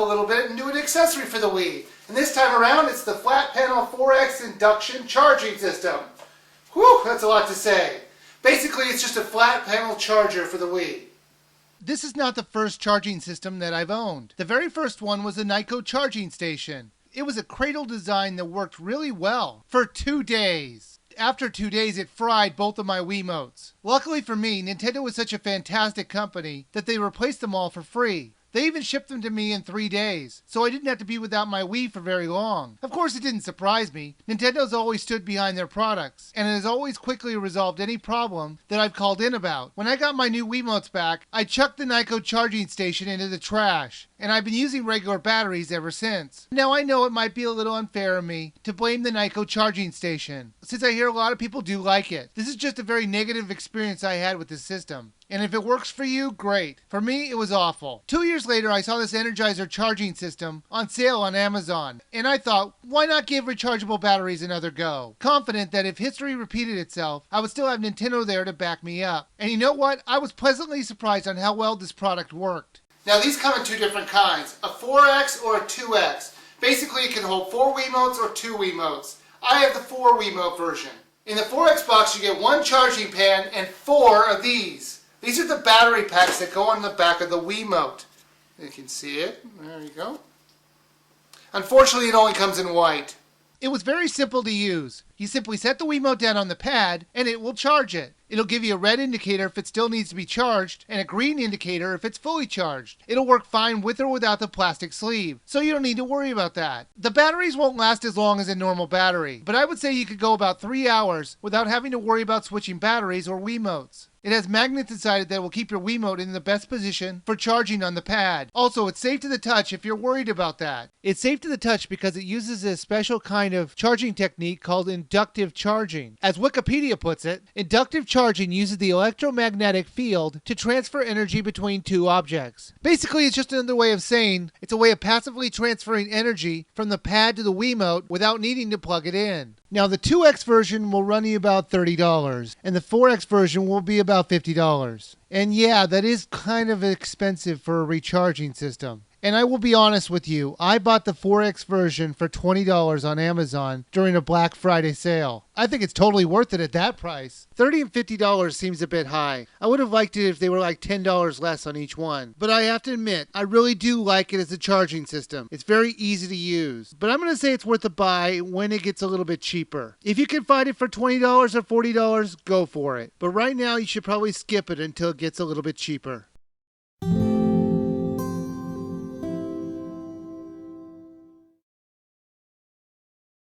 a little bit and do an accessory for the Wii. And this time around, it's the flat panel 4X induction charging system. Whew, that's a lot to say. Basically, it's just a flat panel charger for the Wii. This is not the first charging system that I've owned. The very first one was the Nyko charging station. It was a cradle design that worked really well for 2 days. After 2 days, it fried both of my Wiimotes. Luckily for me, Nintendo was such a fantastic company that they replaced them all for free. They even shipped them to me in 3 days, so I didn't have to be without my Wii for very long. Of course, it didn't surprise me. Nintendo's always stood behind their products, and it has always quickly resolved any problem that I've called in about. When I got my new Wiimotes back, I chucked the Nyko charging station into the trash, and I've been using regular batteries ever since. Now I know it might be a little unfair of me to blame the Nyko charging station, since I hear a lot of people do like it. This is just a very negative experience I had with this system. And if it works for you, great. For me, it was awful. 2 years later, I saw this Energizer charging system on sale on Amazon. And I thought, why not give rechargeable batteries another go? Confident that if history repeated itself, I would still have Nintendo there to back me up. And you know what? I was pleasantly surprised on how well this product worked. Now these come in two different kinds, a 4X or a 2X. Basically, it can hold 4 Wiimotes or 2 Wiimotes. I have the 4 Wiimote version. In the 4X box, you get 1 charging pan and 4 of these. These are the battery packs that go on the back of the Wiimote. You can see it. There you go. Unfortunately, it only comes in white. It was very simple to use. You simply set the Wiimote down on the pad, and it will charge it. It'll give you a red indicator if it still needs to be charged, and a green indicator if it's fully charged. It'll work fine with or without the plastic sleeve, so you don't need to worry about that. The batteries won't last as long as a normal battery, but I would say you could go about 3 hours without having to worry about switching batteries or Wiimotes. It has magnets inside it that will keep your Wiimote in the best position for charging on the pad. Also, it's safe to the touch if you're worried about that. It's safe to the touch because it uses a special kind of charging technique called inductive charging. As Wikipedia puts it, inductive charging uses the electromagnetic field to transfer energy between two objects. Basically, it's just another way of saying it's a way of passively transferring energy from the pad to the Wiimote without needing to plug it in. Now, the 2X version will run you about $30, and the 4X version will be about $50. And yeah, that is kind of expensive for a recharging system. And I will be honest with you, I bought the 4X version for $20 on Amazon during a Black Friday sale. I think it's totally worth it at that price. $30 and $50 seems a bit high. I would have liked it if they were like $10 less on each one. But I have to admit, I really do like it as a charging system. It's very easy to use. But I'm going to say it's worth a buy when it gets a little bit cheaper. If you can find it for $20 or $40, go for it. But right now, you should probably skip it until it gets a little bit cheaper.